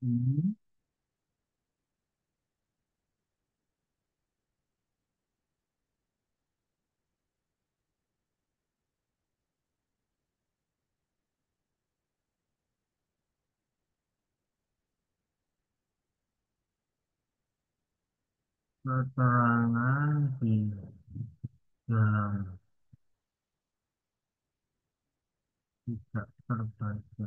Hmm, keterangan di dalam tidak terbaca.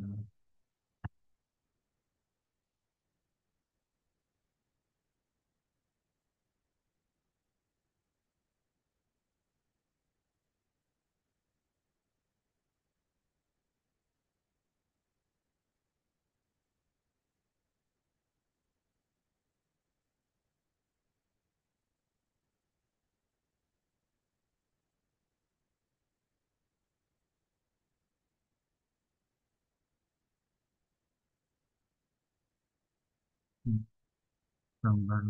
Gambar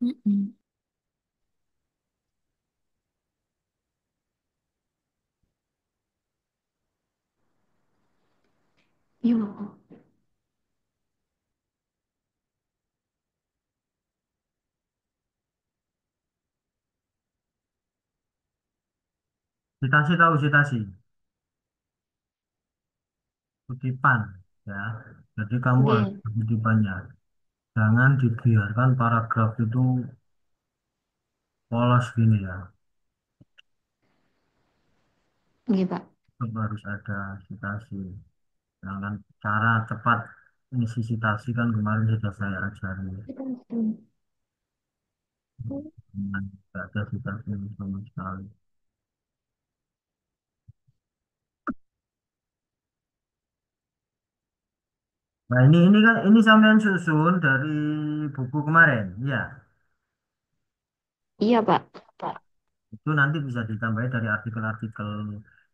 Mm-mm. Iya. citasi, tahu citasi kutipan ya. Jadi kamu harus Oke, kutipannya. Jangan dibiarkan paragraf itu polos gini ya. oke, Pak. Tetap harus ada citasi. Sedangkan cara cepat mengisi citasi kan kemarin sudah saya ajari. Dengan tidak ada citasi sama sekali. Nah ini kan ini sampean susun dari buku kemarin, ya. Iya, Pak. Itu nanti bisa ditambahin dari artikel-artikel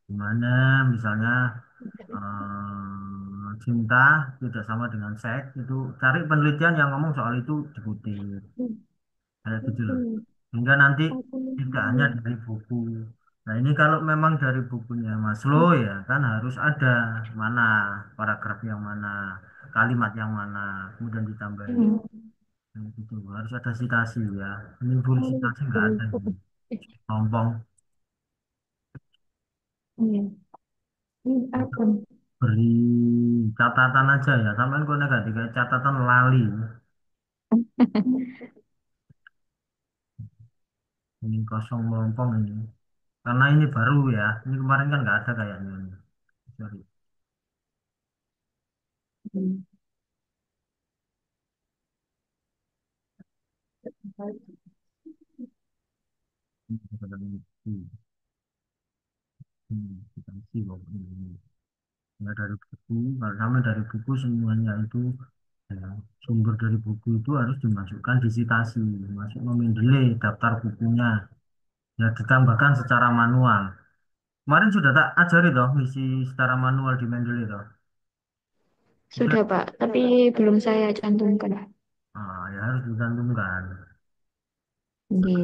di mana misalnya cinta tidak sama dengan seks itu cari penelitian yang ngomong soal itu dikutip kayak gitu loh. Hingga nanti tidak hanya dari buku. Nah ini kalau memang dari bukunya Maslow ya kan harus ada mana paragraf yang mana, kalimat yang mana, kemudian ditambahin. Nah, gitu harus ada citasi ya. Ini full citasi nggak ada ini. Ngomong beri catatan aja ya. Sampean kok negatif kayak catatan lali. Ini kosong melompong ini. Karena ini baru ya. Ini kemarin kan nggak ada kayaknya ini. Sorry. Ini catatan buku. Citasi kok ini. Nggak dari buku. Kalau sama dari buku semuanya itu ya, sumber dari buku itu harus dimasukkan di citasi. Masuk Mendeley daftar bukunya. Ya ditambahkan secara manual. Kemarin sudah tak ajari toh misi secara manual di Mendeley toh. Itu Sudah, Pak. Tapi belum saya cantumkan. ya harus dicantumkan. Oke.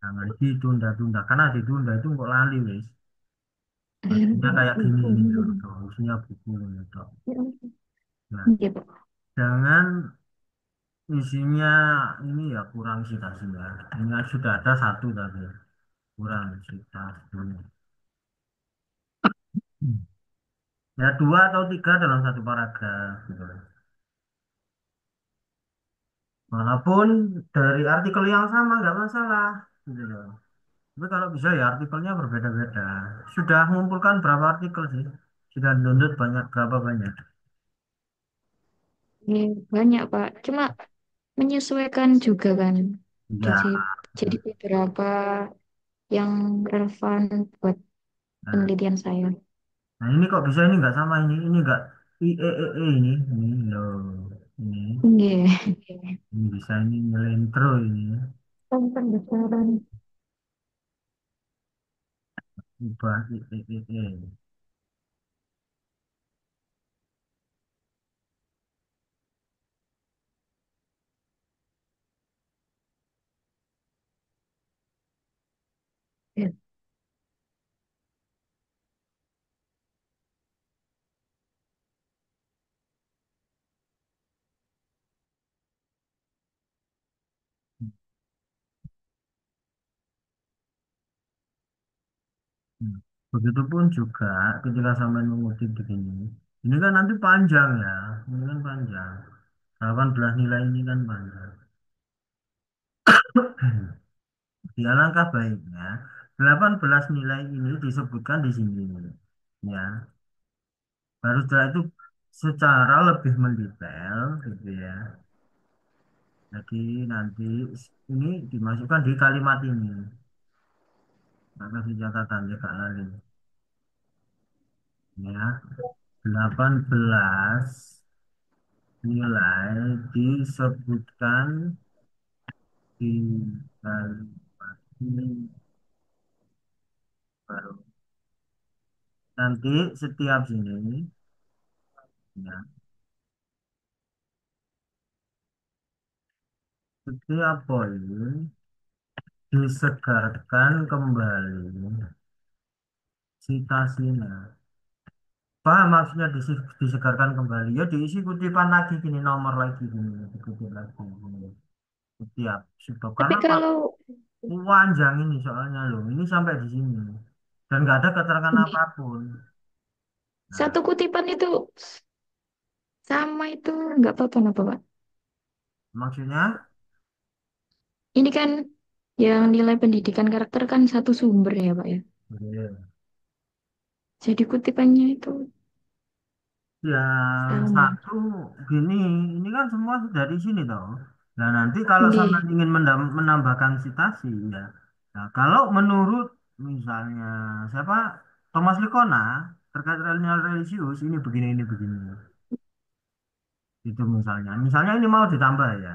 Jangan ditunda-tunda. Karena ditunda itu kok lali wis. Harusnya kayak gini ini loh. Tuh, harusnya buku ini toh. Nah, Oke, Pak. jangan isinya ini ya kurang sih kasihnya. Ini sudah ada satu tapi kurang sih kasihnya. Hmm. Ya dua atau tiga dalam satu paragraf gitu. Walaupun dari artikel yang sama nggak masalah gitu loh. Tapi kalau bisa ya artikelnya berbeda-beda. Sudah mengumpulkan berapa artikel sih? Sudah download banyak berapa banyak? Banyak, Pak. Cuma menyesuaikan juga kan. Ya, Jadi jadi beberapa yang relevan buat nah, penelitian saya. nah ini kok bisa ini nggak sama ini nggak ini loh ini Iya. ini bisa ini nyelentro ini Tentang besaran. ubah i. Ya. Hmm. Begitupun juga ketika sampai mengutip begini, ini kan nanti panjang ya, ini kan panjang. 18 nilai ini kan panjang. Di alangkah baiknya 18 nilai ini disebutkan di sini. Ya, baru setelah itu secara lebih mendetail gitu ya. Jadi nanti ini dimasukkan di kalimat ini. Maka di catatan juga lagi. Ya, 18 nilai disebutkan di kalimat ini baru. Nanti setiap sini ya, setiap poin disegarkan kembali citasinya. Paham maksudnya disegarkan kembali? Ya diisi kutipan lagi gini, nomor lagi gini, dikutip lagi gini. Setiap sebab Tapi karena Pak kalau panjang ini soalnya loh, ini sampai di sini dan nggak ada keterangan apapun. Nah, satu kutipan itu sama itu nggak apa-apa, apa, Pak? maksudnya, Ini kan yang nilai pendidikan karakter kan satu sumber ya, Pak ya. iya. Jadi kutipannya itu Ya sama. satu gini, ini kan semua dari sini toh. Nah nanti kalau sama Oke. ingin menambahkan citasi ya, nah kalau menurut misalnya siapa Thomas Likona terkait religius religius ini begini, itu misalnya ini mau ditambah ya,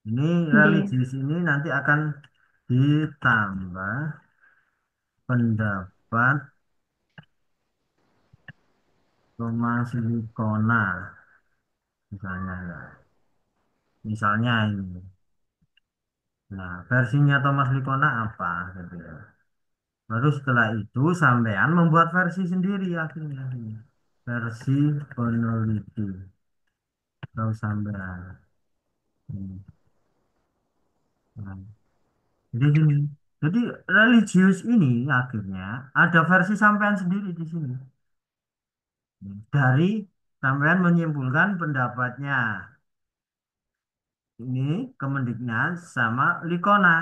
ini Oke. religius ini nanti akan ditambah pendapat Thomas Likona misalnya ya, misalnya ini. Nah, versinya Thomas Likona apa gitu ya. Baru setelah itu sampean membuat versi sendiri akhirnya. Versi peneliti atau sampean. Hmm. Nah, jadi gini. Jadi religius ini akhirnya ada versi sampean sendiri di sini. Dari sampean menyimpulkan pendapatnya. Ini Kemendiknas sama Likona.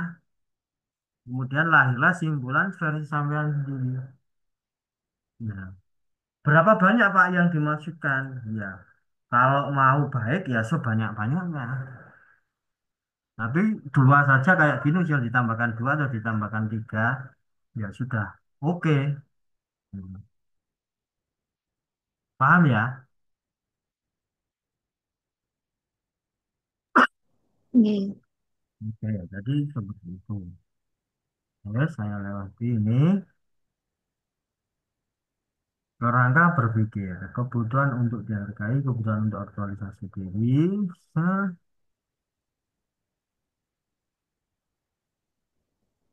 Kemudian lahirlah simpulan versi sampean sendiri. Nah, berapa banyak Pak yang dimaksudkan? Ya, kalau mau baik ya sebanyak-banyaknya. Tapi dua saja kayak gini sudah ditambahkan dua atau ditambahkan tiga, ya sudah. Oke. Hmm. Paham ya? Oke. Oke, jadi seperti itu. Oke, saya lewati ini. Kerangka berpikir, kebutuhan untuk dihargai, kebutuhan untuk aktualisasi diri.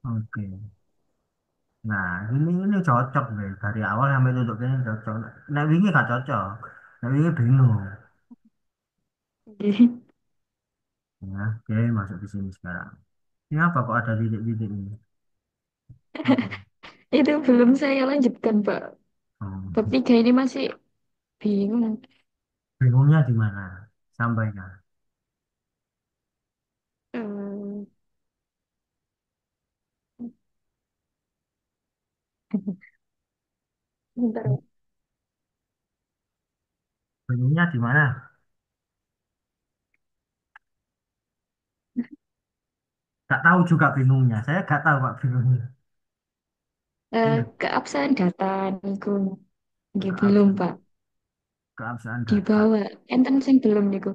Oke. Nah, ini cocok deh. Dari awal sampai tutup ini cocok. Nah, ini gak cocok. Nah, ini bingung. Oke. Ya, oke, masuk di sini sekarang. Ini apa kok ada titik-titik ini? Apa? Itu belum saya lanjutkan, Pak. Bab Oh, 3 ini masih bingung. bingungnya di mana? Sampaikan. Eh, Bentar, Pak. Bingungnya di mana? Gak tahu juga bingungnya. Saya gak tahu Pak bingungnya. Iya, Keabsahan data niku nggih belum, keabsahan, Pak. keabsahan Di data. bawah. Enten sing belum niku.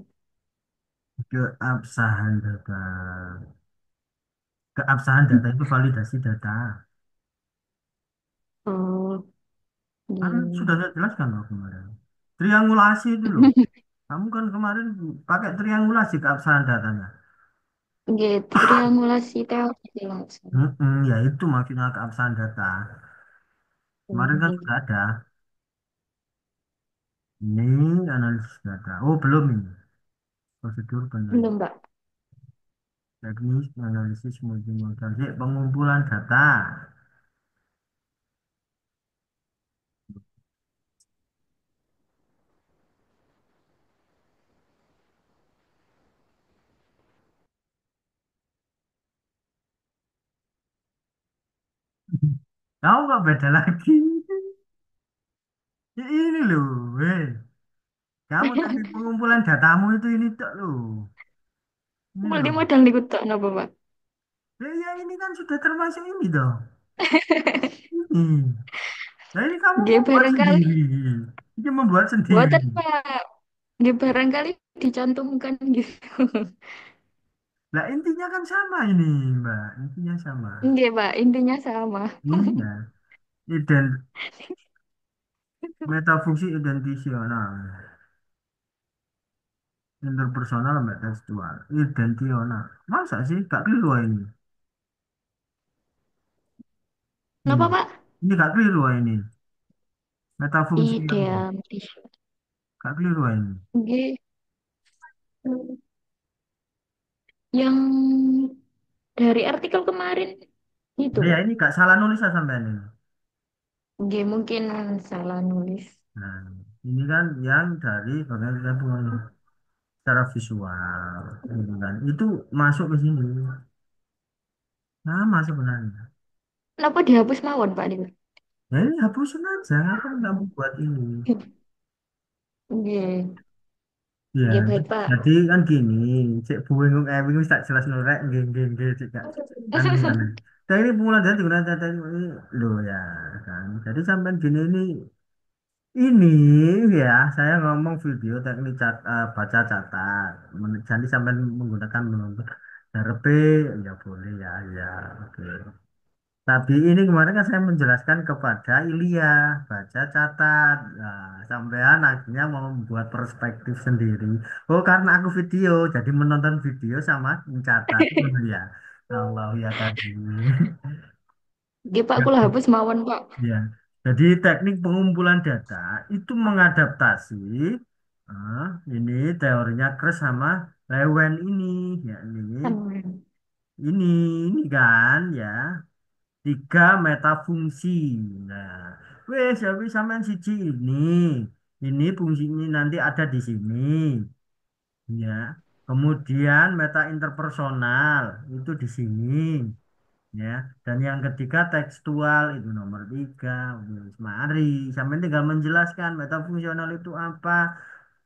Keabsahan data. Keabsahan data itu validasi data. Oh, Kan sudah nggih. saya jelaskan loh kemarin. Triangulasi itu loh. Kamu kan kemarin pakai triangulasi keabsahan datanya. Nggih, triangulasi teori langsung. Ya itu maksudnya keabsahan data. Kemarin kan Nggih. sudah ada. Ini analisis data. Oh, belum ini. Prosedur Belum, penelitian. Pak. Teknis analisis multimodal. Jadi, pengumpulan data. Tahu nggak beda lagi? Ya, ini loh. Kamu tadi pengumpulan datamu itu ini tak loh. Ini loh. Multimodal niku tok napa, Pak? Ya, ini kan sudah termasuk ini dong. Ini. Nah, ini kamu Nggih, membuat barangkali sendiri. Ini membuat sendiri. buatan, Pak. Nggih, barangkali dicantumkan gitu. Nah, intinya kan sama ini, Mbak. Intinya sama. Nggih, Pak, intinya sama. Iya. Metafungsi identisional. Interpersonal mbak tekstual. Identisional. Masa sih? Gak keliru ini. Ini. Napa, Pak? Ini gak keliru ini. Metafungsi yang Ideal. gak keliru ini. Nggih. Yang dari artikel kemarin itu, Nah, ya Pak. ini gak salah nulis ya sampean ini. Nggih, mungkin salah nulis. Nah, ini kan yang dari bagian kita secara visual, gitu kan. Itu masuk ke sini. Sama sebenarnya. Napa dihapus mawon, Pak niku? Ya ini hapusin aja. Apa nggak membuat ini? Nggih. Ya, Nggih, baik, Pak. jadi kan gini, cek bingung bingung tak jelas nurek, geng cek gak anu kan. Nah ini pengulangan dari guna data ini lo ya kan. Jadi sampai gini ini ya saya ngomong video teknik baca catat. Jadi sampai menggunakan menonton RP ya boleh ya ya oke. Tapi ini kemarin kan saya menjelaskan kepada Ilya, baca catat. Nah, sampean akhirnya mau membuat perspektif sendiri. Oh, karena aku video, jadi menonton video sama mencatat. Oh, ya, Allah ya tadi. Nggih, Pak, Ya, kula hapus mawon, Pak. ya. Jadi teknik pengumpulan data itu mengadaptasi ah, ini teorinya Kres sama Lewen ini, ya Hmm. ini ini kan ya. Tiga metafungsi. Nah, wes ya wis sampean siji ini. Ini fungsinya nanti ada di sini, ya. Kemudian meta interpersonal itu di sini, ya. Dan yang ketiga tekstual itu nomor tiga. Wes, mari, sampean tinggal menjelaskan metafungsional itu apa,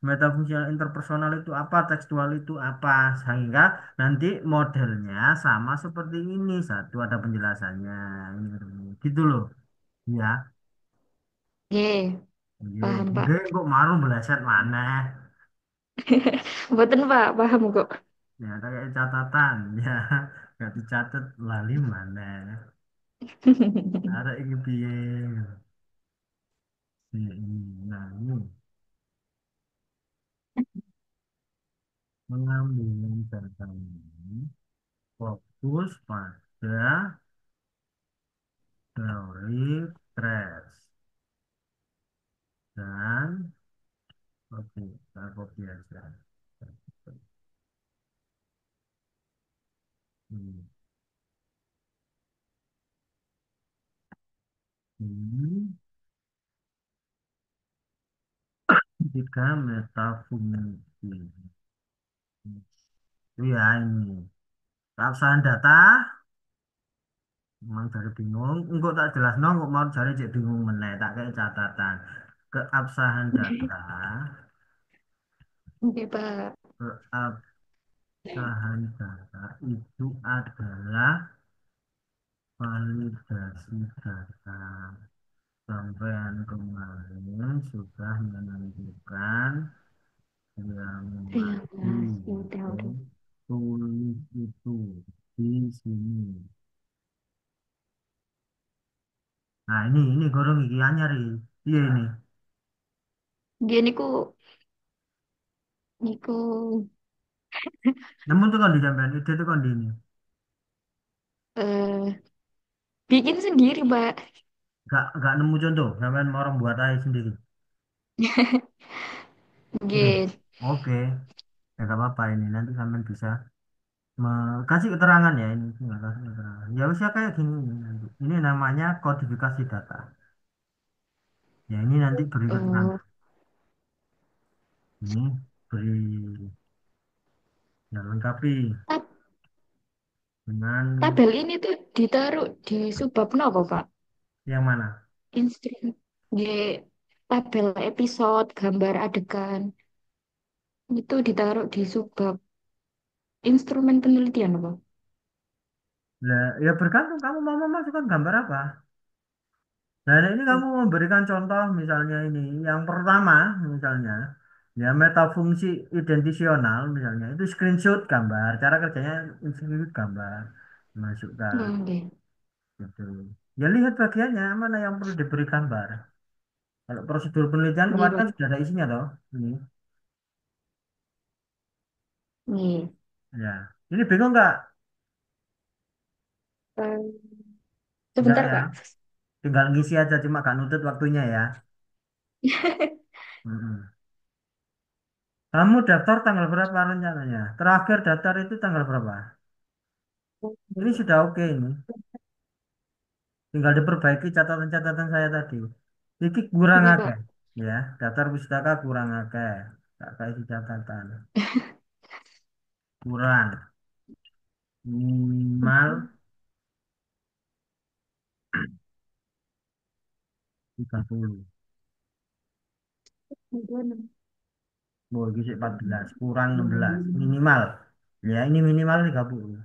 metafungsional interpersonal itu apa, tekstual itu apa, sehingga nanti modelnya sama seperti ini. Satu ada penjelasannya, gitu loh. Ya, Nggih, iya. paham, Pak. Enggak, kok maru meleset mana? Mboten, Pak, paham kok. Ya, ada kayak catatan, ya, gak dicatat lali mana? Ada ini piye? Nah, ini pengambilan data ini fokus pada teori stres dan oke, kita copy aja. Hmm. Hmm. Tiga metafungsi. Iya ini. Keabsahan data, memang dari bingung. Enggak tak jelas no, enggak mau cari cek bingung meneh. Tak kayak catatan. Keabsahan data, Oke, Pak. keabsahan data itu adalah validasi data. Sampai kemarin sudah menentukan yang Iya, maju Mas. Ya itu udah. tulis itu di sini. Nah ini gorong iki anyar iki. Iya ini. Dia niku, niku, Namun tuh kan di jamban itu tuh kan di ini. eh bikin sendiri, Pak. Gak nemu contoh. Sampai orang buat aja sendiri. Hmm. Gitu. Oke, ya gak apa-apa ini nanti sampai bisa kasih keterangan ya ini. Nggak kasih keterangan. Ya usia kayak gini ini nanti. Ini namanya kodifikasi data. Ya ini nanti beri Oh, keterangan. Ini beri ya lengkapi tab- dengan tabel ini tuh ditaruh di subbab apa, Pak? yang mana? Instru di tabel episode, gambar adegan. Itu ditaruh di subbab instrumen penelitian apa? Lah, ya bergantung kamu mau memasukkan gambar apa. Nah, ini kamu memberikan contoh misalnya ini. Yang pertama misalnya ya metafungsi identisional misalnya itu screenshot gambar. Cara kerjanya screenshot gambar masukkan Oke. gitu. Ya lihat bagiannya mana yang perlu diberi gambar. Kalau prosedur penelitian Iya, kemarin kan Pak. sudah ada isinya toh. Ini Iya. ya. Ini bingung nggak? Eh, Enggak Sebentar, ya. Pak. Tinggal ngisi aja cuma gak nutut waktunya ya. Mm-mm. Kamu daftar tanggal berapa rencananya? Terakhir daftar itu tanggal berapa? Ini sudah oke ini. Tinggal diperbaiki catatan-catatan saya tadi. Ini kurang Iya, akeh. Pak. Ya, daftar pustaka kurang akeh. Tak kasih catatan. Kurang. Minimal 30. Oh, ini sih 14. Kurang 16. Minimal. Ya, ini minimal 30.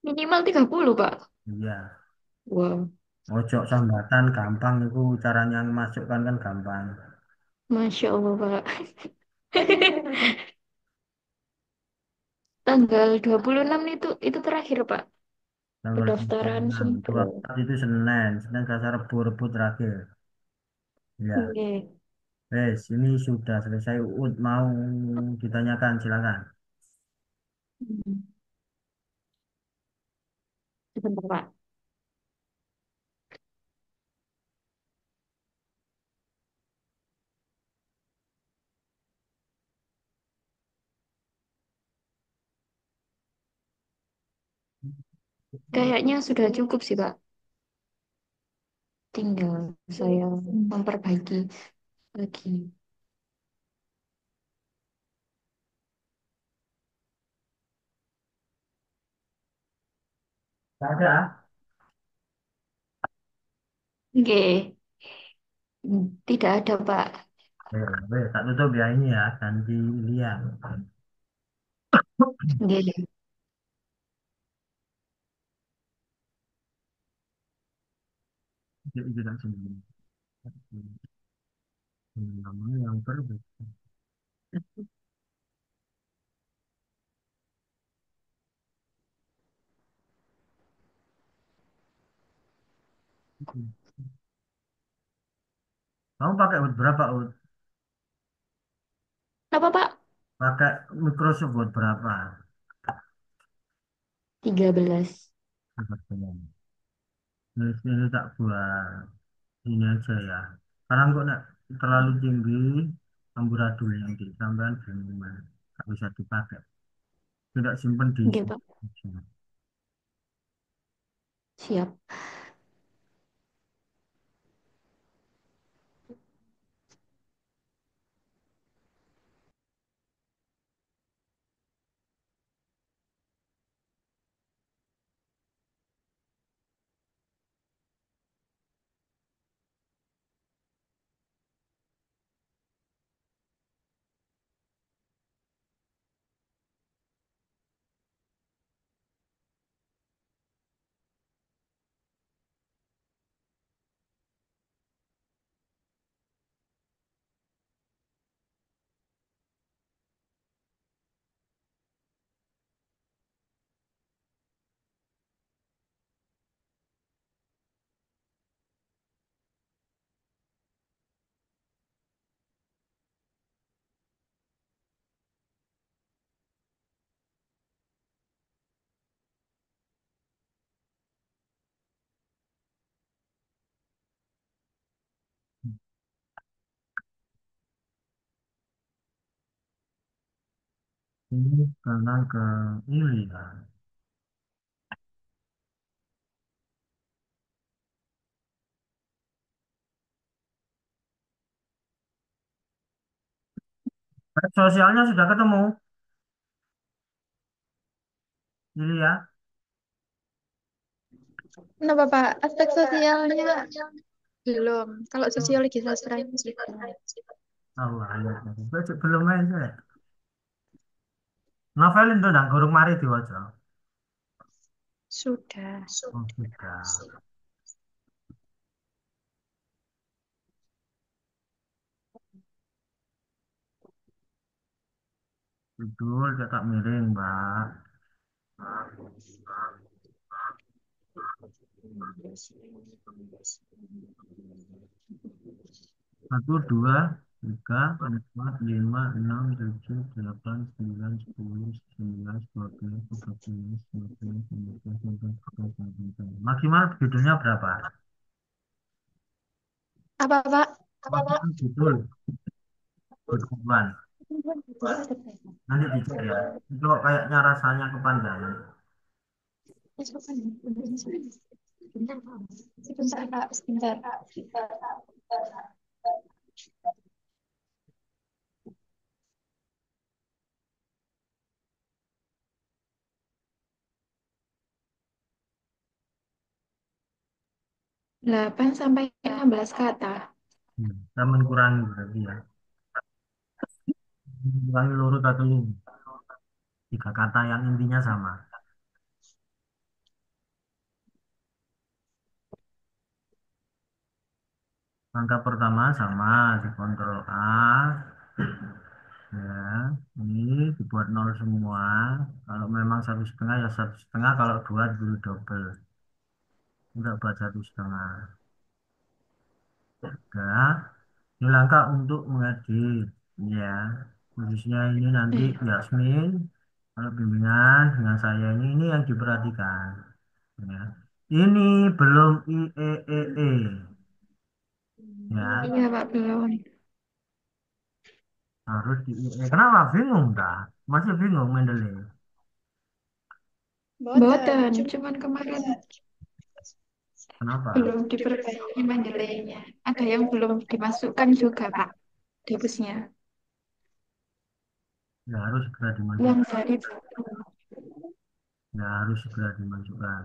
Minimal 30, Pak. Iya. Wow. Ojo sambatan gampang itu caranya masukkan kan gampang. Masya Allah, Pak. Tanggal 26 itu terakhir, Pak. Tanggal Pendaftaran 26, sempro. 24 itu Senin, Senin Selasa Rabu, Rabu terakhir. Ya, Oke. ini sudah selesai. Mau ditanyakan silakan. Hmm. Sebentar, Pak. Kayaknya sudah cukup sih, Pak. Tinggal saya memperbaiki lagi. Tidak ada. Oke. Tidak ada, Pak. Tak tutup ya ini ya, ganti lihat. Oke. Jadi tidak sendiri. Namanya yang berbeda. Kamu pakai Word berapa, Ud? Apa, Pak? Pakai Microsoft Word berapa? 13. Ini tak buat ini aja ya. Sekarang kok nak terlalu Hmm. tinggi, amburadul nanti sampean bingung. Tak bisa dipakai. tidak simpen di Oke, sini. Pak. Siap. Ini kanan ke ini ya. Sosialnya sudah ketemu, ini ya. Kenapa, Pak? Aspek sosialnya belum. Kalau sosiologi sastra ini sudah. Allah, ya. Belum aja. Novel itu dan gurung mari diwaca. Sudah. Oh, sudah. Judul cetak miring, Mbak. Satu, dua, tiga, empat, lima, enam, tujuh, delapan, sembilan, sepuluh, sebelas, dua belas, tiga belas, dua belas, lima belas, enam belas, tujuh belas, delapan belas. Maksimal judulnya berapa? Apa, Pak? Maksimal judul berkorban. Nanti dicek ya. Itu kok kayaknya rasanya kepanjangan. Sebentar, Pak. Sebentar, Pak. Sebentar. 8 sampai 16 kata. Kita mengurangi berarti ya. Mengurangi lurus atau lurus. Tiga kata yang intinya sama. Langkah pertama sama di kontrol A. Ya, ini dibuat nol semua. Kalau memang satu setengah ya satu setengah. Kalau dua dulu double. Enggak buat satu setengah. Ya, ini langkah untuk mengedit. Ya, khususnya ini nanti Eh, Yasmin. Kalau bimbingan dengan saya ini yang diperhatikan. Ya. Ini belum IEEE. Ya, iya, Pak, belum. harus di IEEE. Kenapa? Bingung dah. Masih bingung Mendeley. Boten, cuman kemarin Kenapa? belum diperbaiki majalahnya. Ada yang belum dimasukkan juga, Pak, debusnya. Ya harus segera Yang dimasukkan. dari Ya harus segera dimasukkan.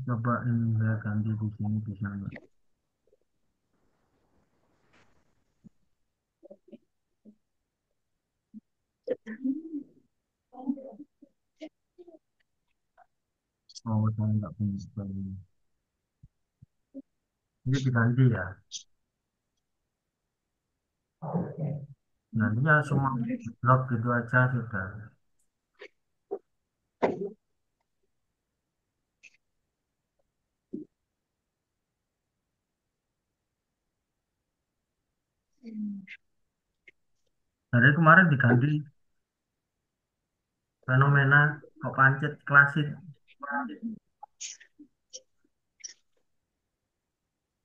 Coba ini saya ganti di sini bisa nggak? Oh, saya nggak punya spell ini. Ini diganti ya. Nantinya semua blok gitu aja sudah. Dari kemarin diganti fenomena kok pancet klasik.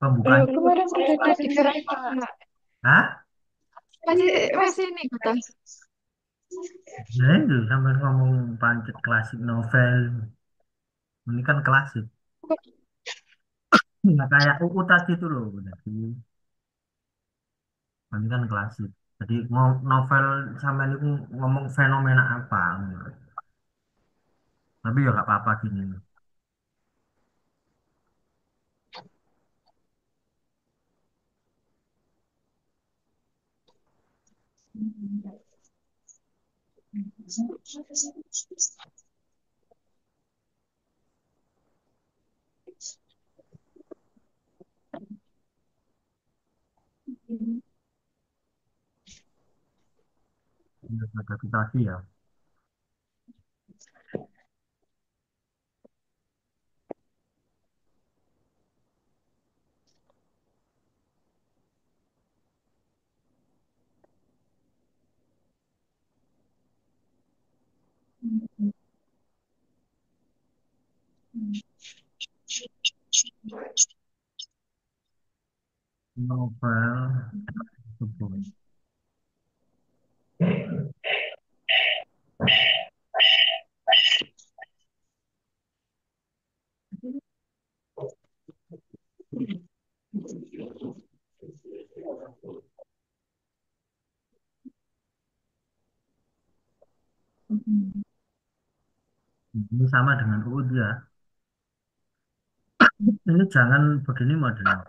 Pembukaan. Kemarin udah jadi kereta. Hah? Masih masih ini kata. Nah, itu sampai ngomong pancet klasik novel. Ini kan klasik. Nggak kayak UU tadi itu loh. Jadi, ini kan klasik. Jadi novel sampai ini ngomong fenomena apa. Tapi ya nggak apa-apa gini. Ini ada kita ya. Novel tersebut. Ini sama dengan UUD ya. Ini jangan begini modelnya.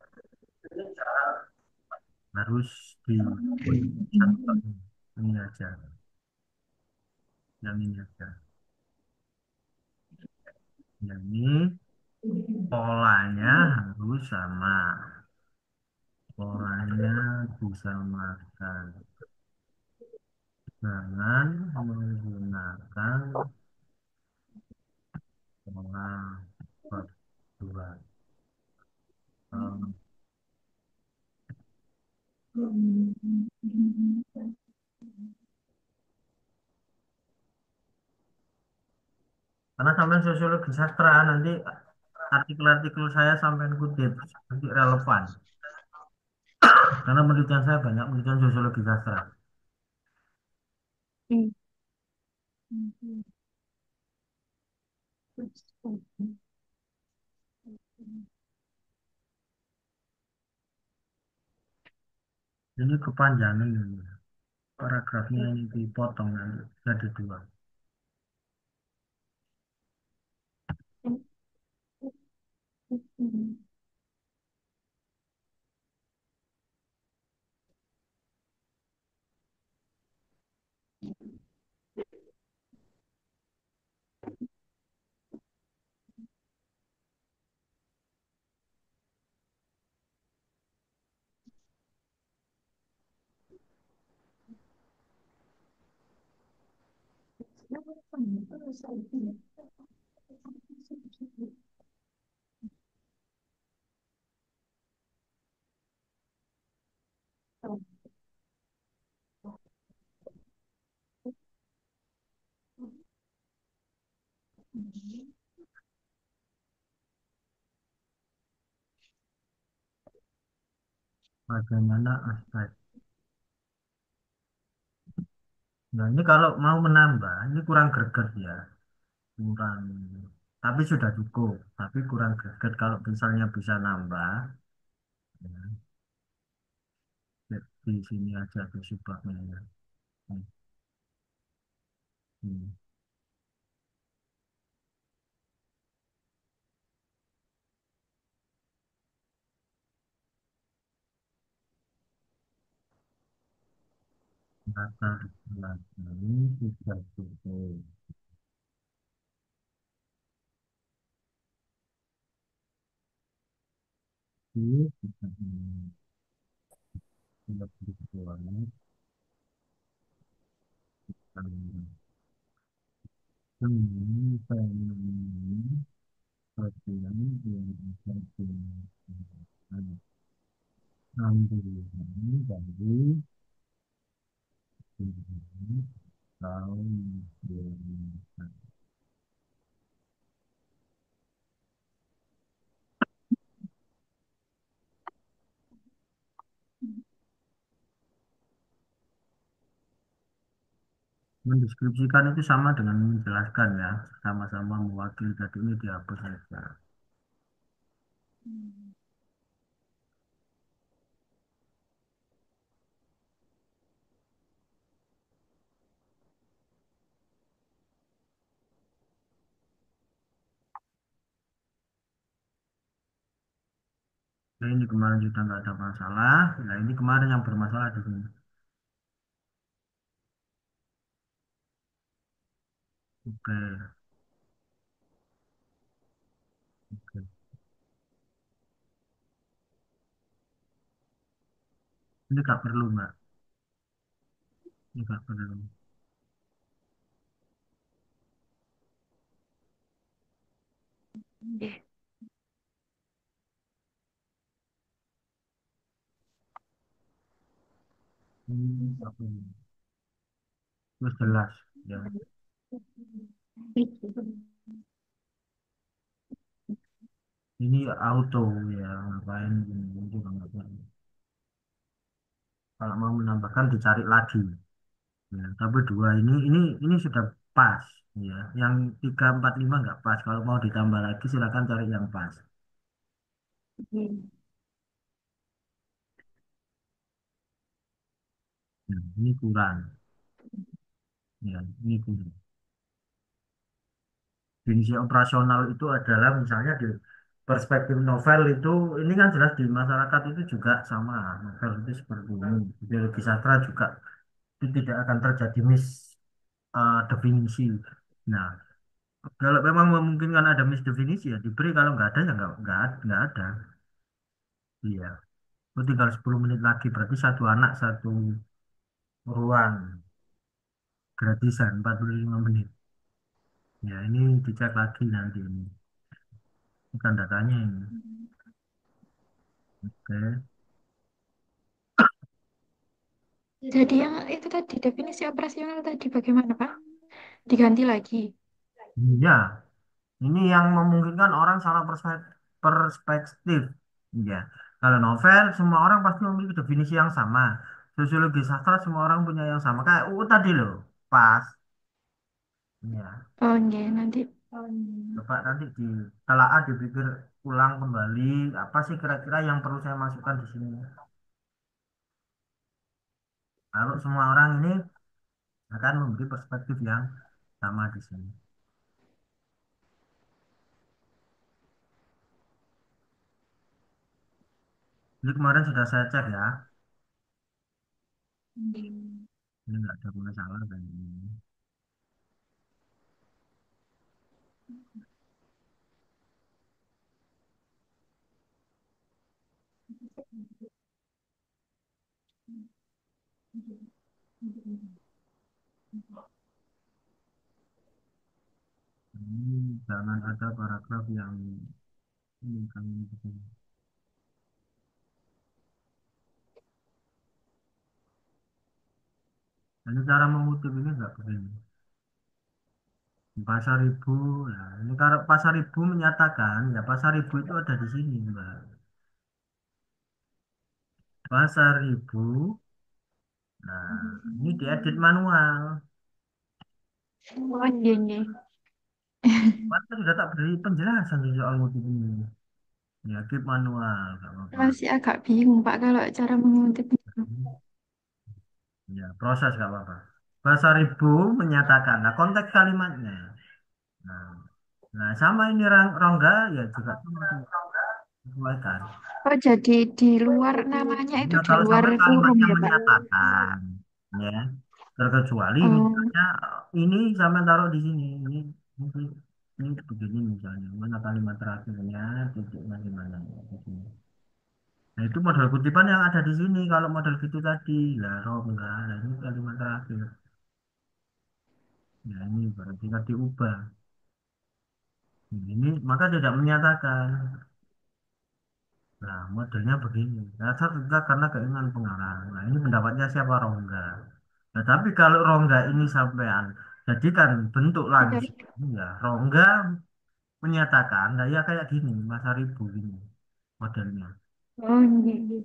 Harus di satu ini aja. Yang ini aja. Yang ini polanya harus sama. Polanya disamakan. Jangan menggunakan pola berdua. Um, karena sampai sosiologi sastra nanti artikel-artikel saya sampai kutip nanti relevan. Karena penelitian saya banyak penelitian sosiologi sastra. Ini kepanjangan ini. Paragrafnya ini dipotong nanti jadi dua. Bagaimana aspek. Nah, ini kalau mau menambah, ini kurang greget ya. Kurang. Tapi sudah cukup. Tapi kurang greget kalau misalnya bisa nambah. Ya, di sini aja di subaknya ya. Hmm. Hmm. Kata ini sudah cukup. Ini sudah lebih kuat. Ini fenomena sosial yang bisa dilakukan ambilan dari diri kaum dewasa. Mendeskripsikan itu sama dengan menjelaskan ya, sama-sama mewakili tadi ini dihapus saja. Nah, ini kemarin sudah nggak ada masalah. Nah, ini kemarin yang bermasalah di sini. Oke, oke. Ini nggak perlu, Mbak. Ini nggak perlu. Oke. Ini nggak perlu. Terus jelas, ya. Ini auto ya, ngapain ini juga nggak perlu. Kalau mau menambahkan dicari lagi. Ya, tapi dua ini sudah pas. Ya, yang 3, 4, 5 nggak pas. Kalau mau ditambah lagi silakan cari yang pas. Nah, ini kurang. Ya, ini kurang. Definisi operasional itu adalah misalnya di perspektif novel itu, ini kan jelas di masyarakat itu juga sama. Novel itu seperti ini. Ideologi sastra juga itu tidak akan terjadi definisi. Nah, kalau memang memungkinkan ada misdefinisi ya diberi, kalau nggak ada ya nggak ada. Iya. Itu tinggal 10 menit lagi, berarti satu anak satu ruang gratisan 45 menit. Ya, ini dicek lagi nanti ini. Bukan datanya ini. Oke. Jadi yang itu tadi definisi operasional tadi bagaimana, Pak? Diganti lagi. Iya, ini yang memungkinkan orang salah perspektif. Iya. Kalau novel, semua orang pasti memiliki definisi yang sama. Sosiologi sastra, semua orang punya yang sama. Kayak UU tadi loh, pas. Iya. Oh, enggak, nanti. Coba nanti ditelaah, dipikir ulang kembali, apa sih kira-kira yang perlu saya masukkan di sini. Kalau semua orang ini akan memberi perspektif yang sama di sini. Jadi kemarin sudah saya cek ya, ini nggak ada masalah dan ini jangan ada paragraf yang ini kami begini. Ini cara mengutip ini nggak begini. Pasar Ibu, nah ini kalau Pasar Ibu menyatakan ya Pasar Ibu itu ada di sini, Mbak. Pasar Ibu, nah ini diedit manual. Oh, iya, iya. Maka sudah tak beri penjelasan di soal motif ini. Ya, keep manual, nggak apa-apa. Masih agak bingung, Pak, kalau cara mengutip. Ya, proses nggak apa-apa. Bahasa Ribu menyatakan, nah konteks kalimatnya. Nah, nah sama ini Rongga ya juga sama disesuaikan. Oh, jadi di luar namanya itu Ya, di kalau luar sampai kurung kalimatnya ya, Pak? menyatakan, ya, terkecuali Oh, misalnya ini sama taruh di sini, ini, ini begini misalnya, mana kalimat terakhirnya, titiknya di mana, ya, di sini. Nah, itu model kutipan yang ada di sini. Kalau model gitu tadi, lah roh enggak. Nah, ini kalimat terakhir. Ya, ini berarti kan diubah. Nah, ini maka tidak menyatakan. Nah, modelnya begini. Dasar juga karena keinginan pengarang. Nah, ini pendapatnya siapa Rongga. Nah, tapi kalau Rongga ini sampean jadikan bentuk benar. langsung, ya Rongga menyatakan, nah ya kayak gini, Mas Aribu gini modelnya. Oh, iya, iya.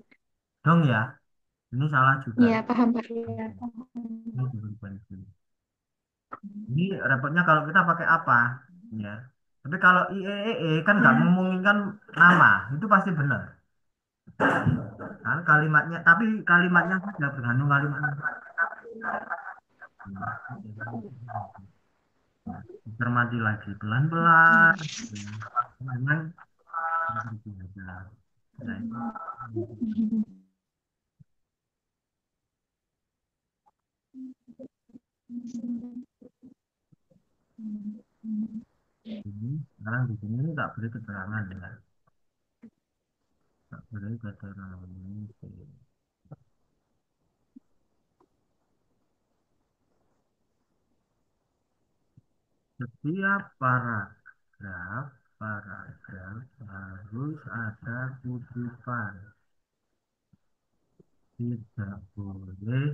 Dong ya, ini salah juga. Iya, paham, Pak. Ini juga bukan gini. Ini repotnya kalau kita pakai apa, ya. Tapi kalau kan nggak ngomongin kan nama, itu pasti benar. Kan kalimatnya, tapi kalimatnya saja bergantung kalimatnya. Cermati lagi pelan-pelan. Ya. Memang seperti itu aja. Nah, itu. Ini sekarang di sini ini tak beri keterangan ya, tak beri keterangan ini. Setiap paragraf harus ada kutipan, tidak boleh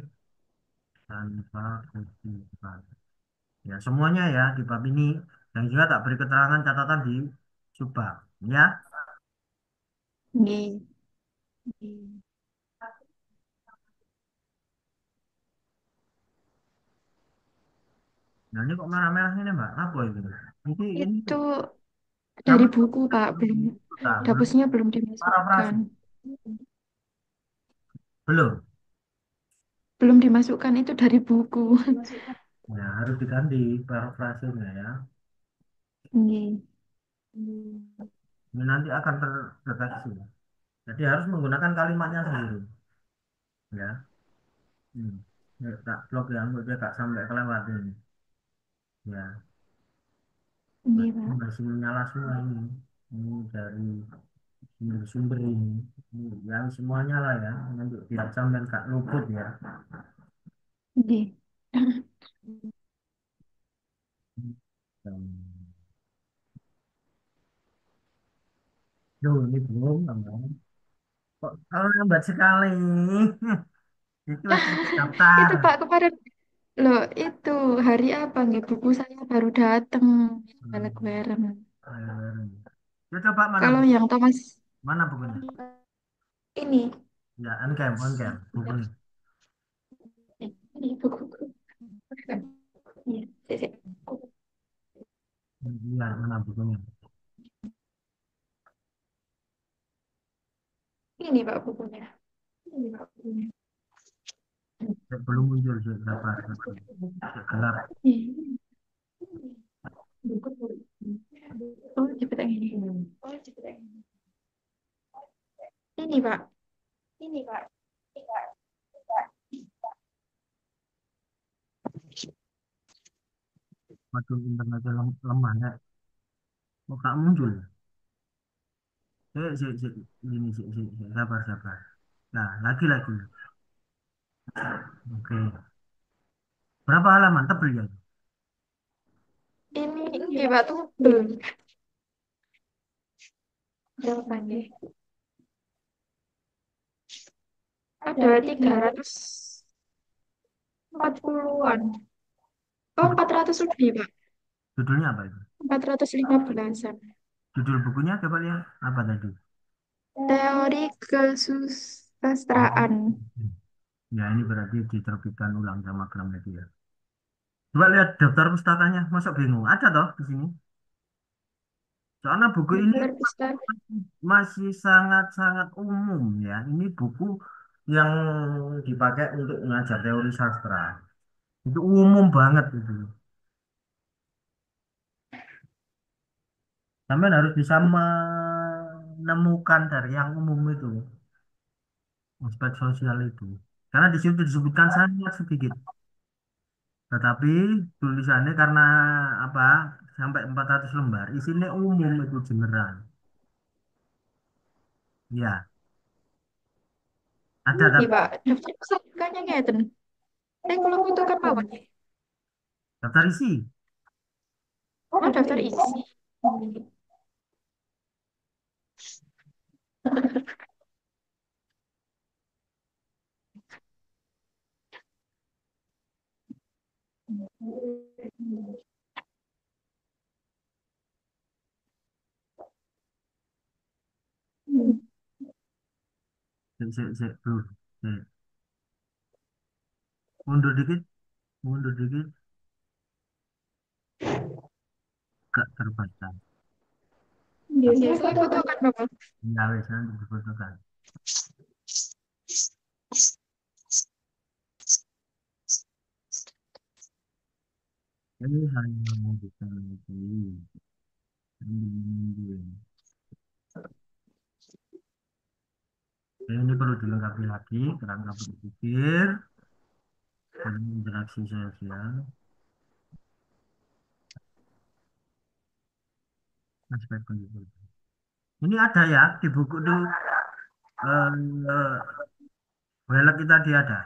tanpa kutipan. Ya, semuanya ya di bab ini. Dan juga tak beri keterangan catatan di subbab. Ya, Nggih. nah ini kok merah-merah ini Mbak? Apa itu? Ini Itu dari zaman buku, Pak. Belum, belum dapusnya belum parafrase. dimasukkan. Belum. Belum dimasukkan, itu dari buku. Ya, harus diganti parafrasenya ya. Nggih. Ini nanti akan terdeteksi. Jadi harus menggunakan kalimatnya sendiri. Ya. Hmm. Ya, tak blok ya, dia gak sampai kelewat ini. Ya, Nggih, Pak. masih menyala semua ini. Ini dari sumber-sumber ini. Ini yang semuanya lah ya, untuk tidak sampai gak luput ya. Nggih. Hmm. Duh, ini belum, Bang. Kok kalau lambat sekali? Itu harus daftar. Itu Pak kemarin, loh itu hari apa nggih buku saya baru dateng. Balik Hmm. bareng. Ya, coba mana Kalau buku? yang Thomas Mana bukunya? ini, Ya, on cam, bukunya. ini buku. Iya, sik, sik. Iya, mana bukunya? Ini Pak bukunya. Ini Pak bukunya. Ya, belum muncul sih, sabar, sabar. Ya, gelap. Ini. Oh, cepet yang ini. Ini Pak. Ini Pak. Waduh, internetnya lemah ya. Kok gak muncul? Ini sabar, sabar. Nah, lagi. Oke. Berapa halaman? Tebel ya? Ini Pak tuh belum. Jawabannya. Ada 340-an. Oh, Judul- 400 lebih, Pak. Judulnya apa itu? 415-an. Judul bukunya coba lihat. Apa tadi? Teori Oh. kesusastraan. Ya, ini berarti diterbitkan ulang sama Gramedia. Coba lihat daftar pustakanya. Masuk bingung. Ada toh di sini. Soalnya buku ini Daftar pustaka. masih sangat-sangat umum ya. Ini buku yang dipakai untuk mengajar teori sastra. Itu umum banget itu. Sampai harus bisa menemukan dari yang umum itu, aspek sosial itu. Karena di situ disebutkan sangat sedikit. Tetapi tulisannya karena apa sampai 400 lembar, isinya umum itu general. Ya, ada Ini, tapi Pak. Daftar pustakanya ngeten. Kalau butuhkan mawon. daftar isi. Oh, daftar isi. Bro. Sik. Mundur dikit, mundur dikit. gak terbaca. Iya, saya fotokan Bapak. Ya wes nanti difotokan. Ini hanya mau bisa mencari. Ini perlu dilengkapi lagi kerangka berpikir dan interaksi sosial, aspek pendidikan. Ini ada ya di buku tuh Welek kita tadi ada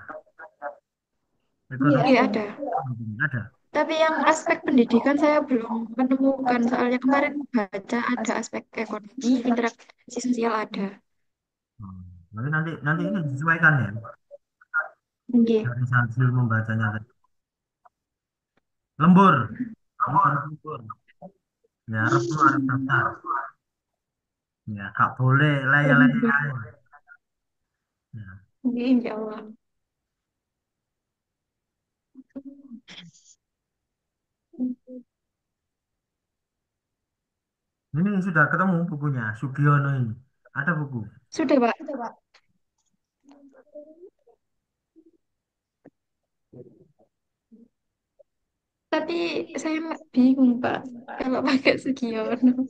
ekonomi Iya ada. ada. Tapi yang aspek pendidikan saya belum menemukan. Soalnya kemarin baca ada aspek ekonomi, interaksi sosial ada. Hmm. Nanti nanti ini disesuaikan ya Oke. dari hasil membacanya tadi. Lembur, ini harus lembur. Ya harus harus daftar. Ya gak boleh leyeh-leyeh Lembur. aja. Ya. Oke, insya Allah. Ini sudah ketemu bukunya Sugiono ini. Ada buku. Sudah, Pak. Tapi saya bingung, Pak. Kalau pakai Sugiono.